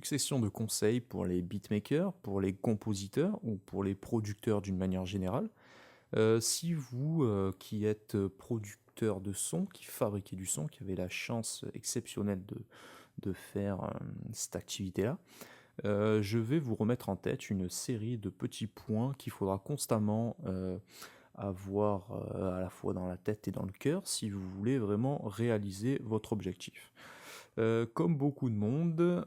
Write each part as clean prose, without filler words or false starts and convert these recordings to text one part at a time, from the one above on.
succession de conseils pour les beatmakers, pour les compositeurs ou pour les producteurs d'une manière générale. Si vous, qui êtes, producteur de son, qui fabriquez du son, qui avez la chance exceptionnelle de faire, cette activité-là, je vais vous remettre en tête une série de petits points qu'il faudra constamment, avoir, à la fois dans la tête et dans le cœur si vous voulez vraiment réaliser votre objectif. Comme beaucoup de monde,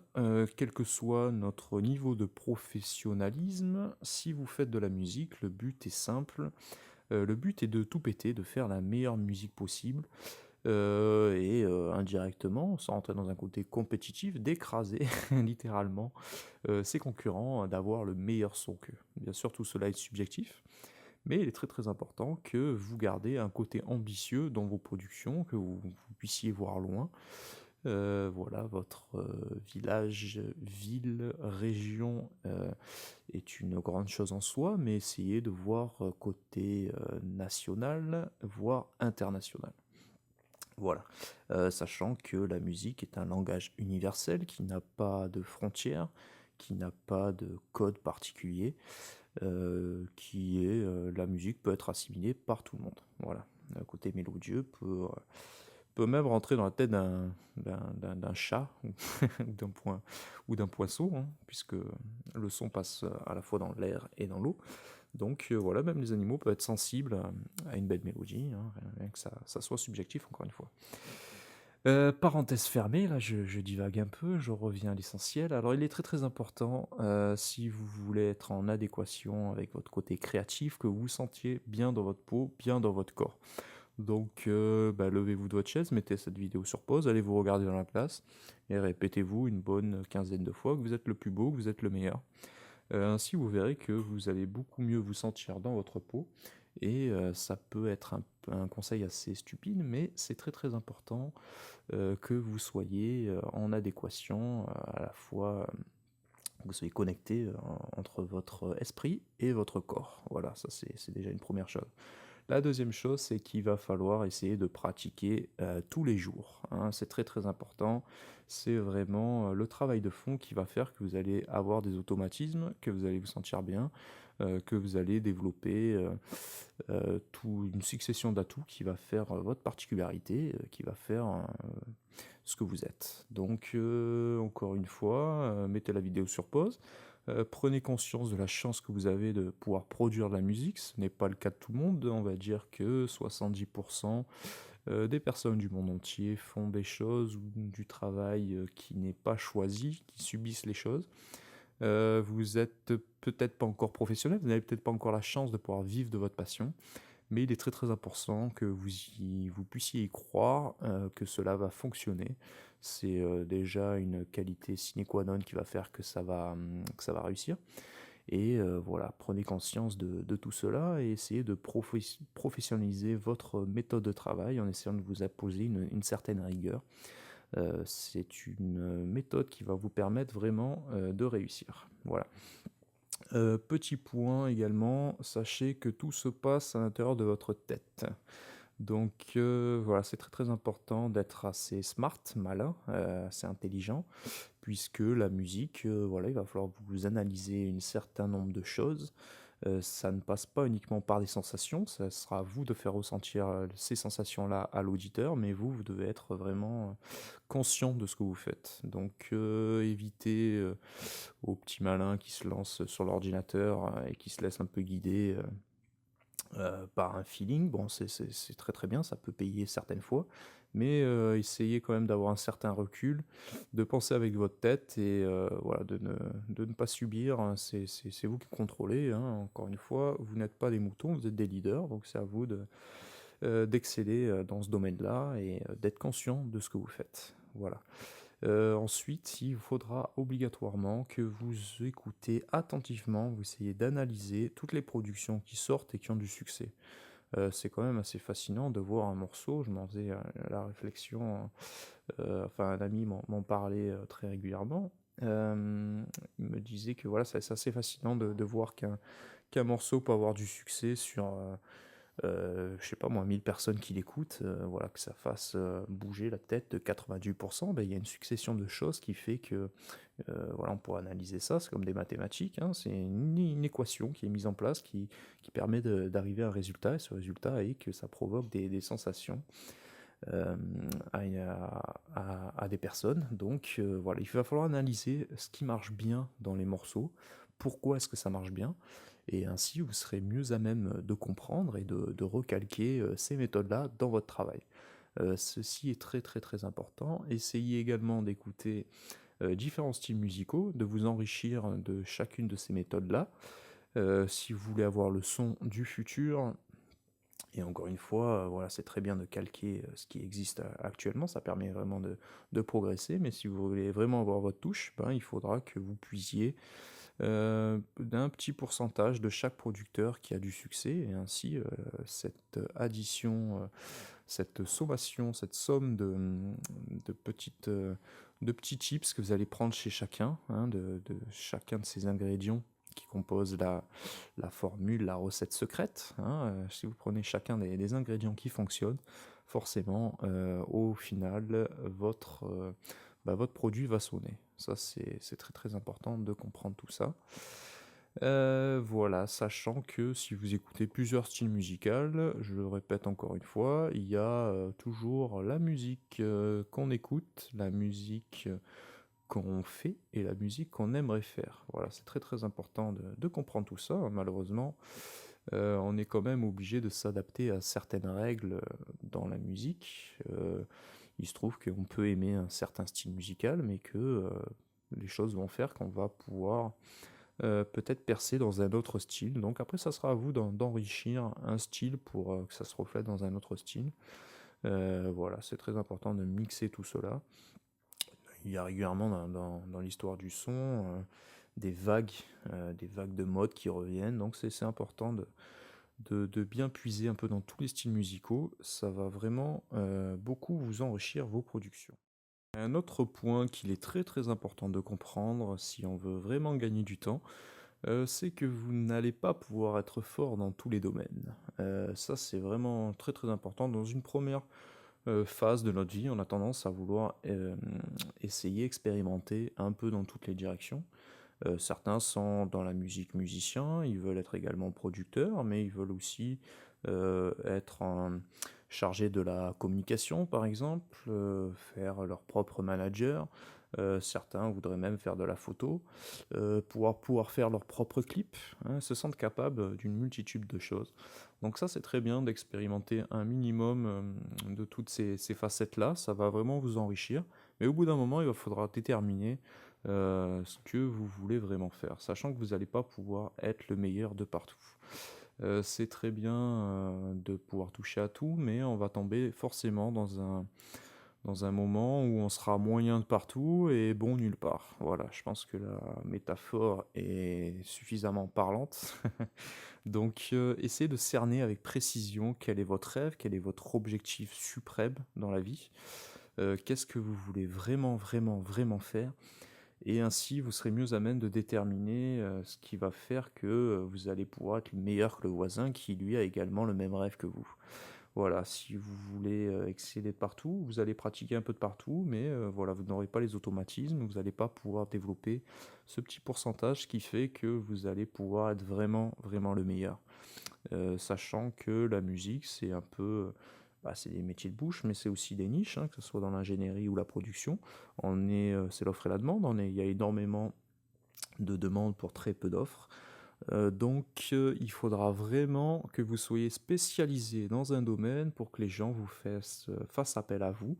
quel que soit notre niveau de professionnalisme, si vous faites de la musique, le but est simple, le but est de tout péter, de faire la meilleure musique possible, indirectement, sans rentrer dans un côté compétitif, d'écraser littéralement, ses concurrents, d'avoir le meilleur son qu'eux. Bien sûr, tout cela est subjectif, mais il est très, très important que vous gardez un côté ambitieux dans vos productions, que vous puissiez voir loin. Voilà, votre, village, ville, région, est une grande chose en soi, mais essayez de voir, côté, national, voire international. Voilà, sachant que la musique est un langage universel qui n'a pas de frontières, qui n'a pas de code particulier, la musique peut être assimilée par tout le monde. Voilà, un côté mélodieux peut même rentrer dans la tête d'un chat ou d'un point ou d'un poisson, hein, puisque le son passe, à la fois dans l'air et dans l'eau. Donc voilà, même les animaux peuvent être sensibles à une belle mélodie, hein, rien que ça soit subjectif encore une fois. Parenthèse fermée, là je divague un peu, je reviens à l'essentiel. Alors il est très, très important, si vous voulez être en adéquation avec votre côté créatif, que vous vous sentiez bien dans votre peau, bien dans votre corps. Donc, levez-vous de votre chaise, mettez cette vidéo sur pause, allez vous regarder dans la glace et répétez-vous une bonne quinzaine de fois que vous êtes le plus beau, que vous êtes le meilleur. Ainsi, vous verrez que vous allez beaucoup mieux vous sentir dans votre peau et ça peut être un conseil assez stupide, mais c'est très, très important, que vous soyez, en adéquation, à la fois, que vous soyez connecté, entre votre esprit et votre corps. Voilà, ça c'est déjà une première chose. La deuxième chose, c'est qu'il va falloir essayer de pratiquer, tous les jours, hein. C'est très, très important. C'est vraiment, le travail de fond qui va faire que vous allez avoir des automatismes, que vous allez vous sentir bien, que vous allez développer, tout une succession d'atouts qui va faire, votre particularité, qui va faire, ce que vous êtes. Donc, encore une fois, mettez la vidéo sur pause, prenez conscience de la chance que vous avez de pouvoir produire de la musique. Ce n'est pas le cas de tout le monde. On va dire que 70% des personnes du monde entier font des choses ou du travail qui n'est pas choisi, qui subissent les choses. Vous êtes peut-être pas encore professionnel, vous n'avez peut-être pas encore la chance de pouvoir vivre de votre passion, mais il est très très important que vous puissiez y croire, que cela va fonctionner. C'est déjà une qualité sine qua non qui va faire que ça va réussir. Et voilà, prenez conscience de tout cela et essayez de professionnaliser votre méthode de travail en essayant de vous imposer une certaine rigueur. C'est une méthode qui va vous permettre vraiment de réussir. Voilà. Petit point également, sachez que tout se passe à l'intérieur de votre tête. Donc voilà, c'est très, très important d'être assez smart, malin, assez intelligent, puisque la musique, voilà, il va falloir vous analyser un certain nombre de choses. Ça ne passe pas uniquement par des sensations, ça sera à vous de faire ressentir, ces sensations-là à l'auditeur, mais vous devez être vraiment, conscient de ce que vous faites. Donc évitez, aux petits malins qui se lancent sur l'ordinateur, et qui se laissent un peu guider, par un feeling. Bon, c'est très, très bien, ça peut payer certaines fois, mais essayez quand même d'avoir un certain recul, de penser avec votre tête et voilà, de ne pas subir, hein. C'est vous qui contrôlez, hein, encore une fois, vous n'êtes pas des moutons, vous êtes des leaders, donc c'est à vous d'exceller, dans ce domaine-là et d'être conscient de ce que vous faites. Voilà. Ensuite, il faudra obligatoirement que vous écoutez attentivement, vous essayez d'analyser toutes les productions qui sortent et qui ont du succès. C'est quand même assez fascinant de voir un morceau, je m'en faisais, la réflexion, enfin un ami m'en parlait, très régulièrement. Il me disait que voilà, c'est assez fascinant de voir qu'un morceau peut avoir du succès sur, je sais pas moi, 1000 personnes qui l'écoutent, voilà, que ça fasse, bouger la tête de 98, ben, il y a une succession de choses qui fait que, voilà, on pourrait analyser ça, c'est comme des mathématiques, hein. C'est une équation qui est mise en place qui permet d'arriver à un résultat et ce résultat est que ça provoque des sensations, à des personnes. Donc, voilà, il va falloir analyser ce qui marche bien dans les morceaux, pourquoi est-ce que ça marche bien, et ainsi vous serez mieux à même de comprendre et de recalquer ces méthodes-là dans votre travail. Ceci est très très très important. Essayez également d'écouter différents styles musicaux, de vous enrichir de chacune de ces méthodes-là. Si vous voulez avoir le son du futur, et encore une fois, voilà, c'est très bien de calquer ce qui existe actuellement, ça permet vraiment de progresser, mais si vous voulez vraiment avoir votre touche, ben, il faudra que vous puisiez d'un petit pourcentage de chaque producteur qui a du succès, et ainsi cette addition, cette sommation, cette somme de de petits tips que vous allez prendre chez chacun, hein, de chacun de ces ingrédients qui composent la formule, la recette secrète, hein. Si vous prenez chacun des ingrédients qui fonctionnent, forcément, au final, votre produit va sonner. Ça, c'est très très important de comprendre tout ça. Voilà, sachant que si vous écoutez plusieurs styles musicaux, je le répète encore une fois, il y a toujours la musique qu'on écoute, la musique qu'on fait et la musique qu'on aimerait faire. Voilà, c'est très très important de comprendre tout ça, hein. Malheureusement, on est quand même obligé de s'adapter à certaines règles dans la musique. Il se trouve qu'on peut aimer un certain style musical, mais que les choses vont faire qu'on va pouvoir peut-être percer dans un autre style. Donc après, ça sera à vous d'enrichir un style pour que ça se reflète dans un autre style. Voilà, c'est très important de mixer tout cela. Il y a régulièrement dans l'histoire du son des vagues de mode qui reviennent. Donc c'est important de bien puiser un peu dans tous les styles musicaux. Ça va vraiment beaucoup vous enrichir vos productions. Un autre point qu'il est très très important de comprendre si on veut vraiment gagner du temps, c'est que vous n'allez pas pouvoir être fort dans tous les domaines. Ça, c'est vraiment très très important. Dans une première phase de notre vie, on a tendance à vouloir essayer, expérimenter un peu dans toutes les directions. Certains sont dans la musique musiciens, ils veulent être également producteurs, mais ils veulent aussi être chargés de la communication, par exemple, faire leur propre manager. Certains voudraient même faire de la photo, pouvoir faire leur propre clip, hein, se sentent capables d'une multitude de choses. Donc ça, c'est très bien d'expérimenter un minimum de toutes ces facettes-là, ça va vraiment vous enrichir. Mais au bout d'un moment, il faudra déterminer ce que vous voulez vraiment faire, sachant que vous n'allez pas pouvoir être le meilleur de partout. C'est très bien de pouvoir toucher à tout, mais on va tomber forcément dans un moment où on sera moyen de partout et bon nulle part. Voilà, je pense que la métaphore est suffisamment parlante. Donc, essayez de cerner avec précision quel est votre rêve, quel est votre objectif suprême dans la vie. Qu'est-ce que vous voulez vraiment, vraiment, vraiment faire? Et ainsi, vous serez mieux à même de déterminer ce qui va faire que vous allez pouvoir être meilleur que le voisin qui, lui, a également le même rêve que vous. Voilà, si vous voulez exceller de partout, vous allez pratiquer un peu de partout, mais voilà, vous n'aurez pas les automatismes, vous n'allez pas pouvoir développer ce petit pourcentage qui fait que vous allez pouvoir être vraiment, vraiment le meilleur. Sachant que la musique, c'est un peu, bah, c'est des métiers de bouche, mais c'est aussi des niches, hein, que ce soit dans l'ingénierie ou la production. C'est l'offre et la demande, il y a énormément de demandes pour très peu d'offres. Donc, il faudra vraiment que vous soyez spécialisé dans un domaine pour que les gens fassent appel à vous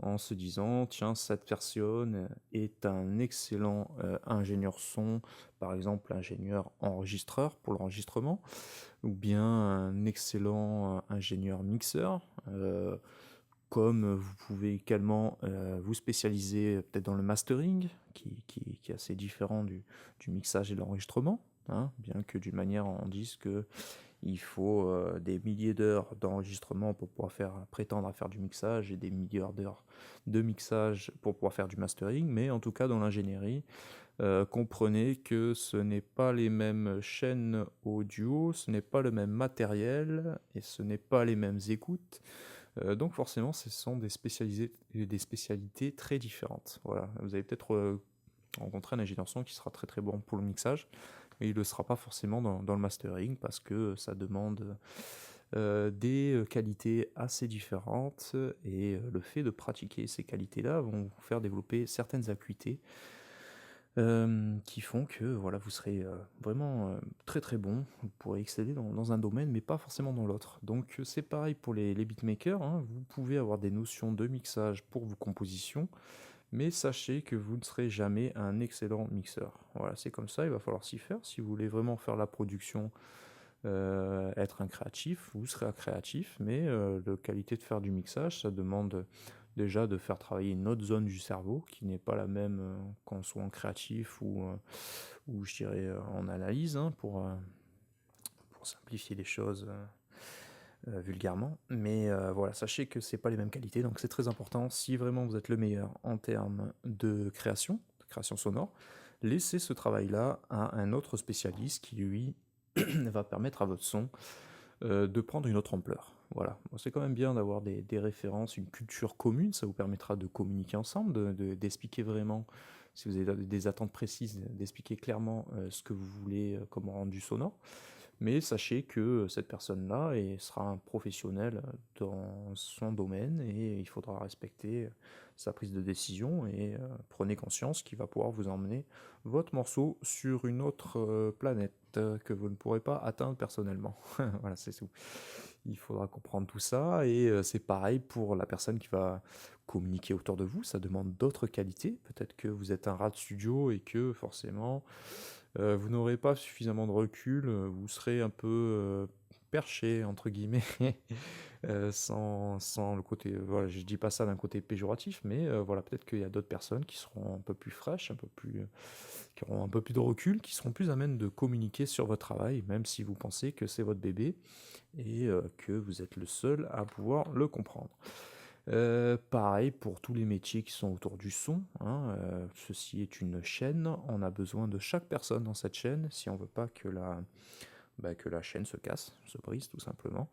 en se disant: «Tiens, cette personne est un excellent, ingénieur son», par exemple ingénieur enregistreur pour l'enregistrement, ou bien un excellent, ingénieur mixeur, comme vous pouvez également, vous spécialiser peut-être dans le mastering qui est assez différent du mixage et de l'enregistrement, hein. Bien que d'une manière on dise qu'il faut, des milliers d'heures d'enregistrement pour pouvoir prétendre à faire du mixage et des milliards d'heures de mixage pour pouvoir faire du mastering, mais en tout cas dans l'ingénierie, comprenez que ce n'est pas les mêmes chaînes audio, ce n'est pas le même matériel et ce n'est pas les mêmes écoutes. Donc forcément, ce sont des spécialités très différentes. Voilà, vous allez peut-être, rencontrer un ingénieur son qui sera très, très bon pour le mixage, mais il ne le sera pas forcément dans le mastering parce que ça demande, des, qualités assez différentes et le fait de pratiquer ces qualités-là vont vous faire développer certaines acuités qui font que voilà, vous serez vraiment très très bon. Vous pourrez exceller dans un domaine, mais pas forcément dans l'autre. Donc c'est pareil pour les beatmakers, hein. Vous pouvez avoir des notions de mixage pour vos compositions, mais sachez que vous ne serez jamais un excellent mixeur. Voilà, c'est comme ça, il va falloir s'y faire. Si vous voulez vraiment faire la production, être un créatif, vous serez un créatif, mais la qualité de faire du mixage, ça demande déjà de faire travailler une autre zone du cerveau qui n'est pas la même qu'on soit en créatif ou je dirais en analyse, hein, pour simplifier les choses vulgairement. Mais voilà, sachez que c'est pas les mêmes qualités, donc c'est très important. Si vraiment vous êtes le meilleur en termes de création sonore, laissez ce travail-là à un autre spécialiste qui, lui, va permettre à votre son de prendre une autre ampleur. Voilà. Bon, c'est quand même bien d'avoir des références, une culture commune, ça vous permettra de communiquer ensemble, d'expliquer vraiment, si vous avez des attentes précises, d'expliquer clairement ce que vous voulez comme rendu sonore. Mais sachez que cette personne-là sera un professionnel dans son domaine et il faudra respecter sa prise de décision et prenez conscience qu'il va pouvoir vous emmener votre morceau sur une autre planète que vous ne pourrez pas atteindre personnellement. Voilà, c'est tout. Il faudra comprendre tout ça et c'est pareil pour la personne qui va communiquer autour de vous. Ça demande d'autres qualités. Peut-être que vous êtes un rat de studio et que forcément vous n'aurez pas suffisamment de recul, vous serez un peu perché entre guillemets, sans le côté, voilà, je dis pas ça d'un côté péjoratif, mais voilà, peut-être qu'il y a d'autres personnes qui seront un peu plus fraîches, un peu plus, qui auront un peu plus de recul, qui seront plus à même de communiquer sur votre travail, même si vous pensez que c'est votre bébé et que vous êtes le seul à pouvoir le comprendre. Pareil pour tous les métiers qui sont autour du son, hein, ceci est une chaîne, on a besoin de chaque personne dans cette chaîne si on veut pas que la chaîne se casse, se brise tout simplement.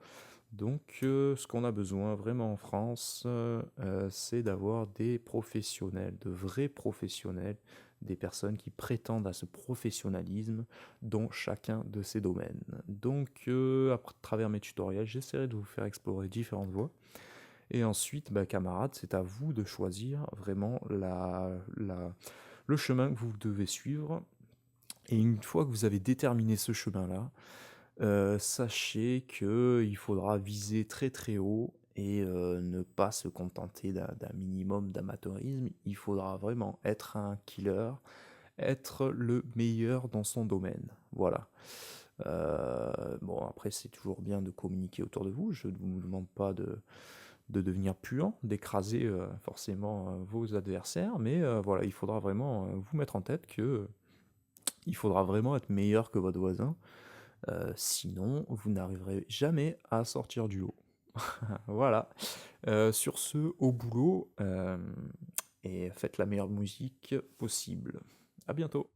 Donc ce qu'on a besoin vraiment en France, c'est d'avoir des professionnels, de vrais professionnels, des personnes qui prétendent à ce professionnalisme dans chacun de ces domaines. Donc à travers mes tutoriels, j'essaierai de vous faire explorer différentes voies. Et ensuite, bah, camarades, c'est à vous de choisir vraiment le chemin que vous devez suivre. Et une fois que vous avez déterminé ce chemin-là, sachez qu'il faudra viser très très haut et ne pas se contenter d'un minimum d'amateurisme. Il faudra vraiment être un killer, être le meilleur dans son domaine. Voilà. Bon, après, c'est toujours bien de communiquer autour de vous. Je ne vous demande pas de devenir puant, d'écraser forcément vos adversaires, mais voilà, il faudra vraiment vous mettre en tête que il faudra vraiment être meilleur que votre voisin, sinon vous n'arriverez jamais à sortir du lot. Voilà. Sur ce, au boulot et faites la meilleure musique possible. À bientôt.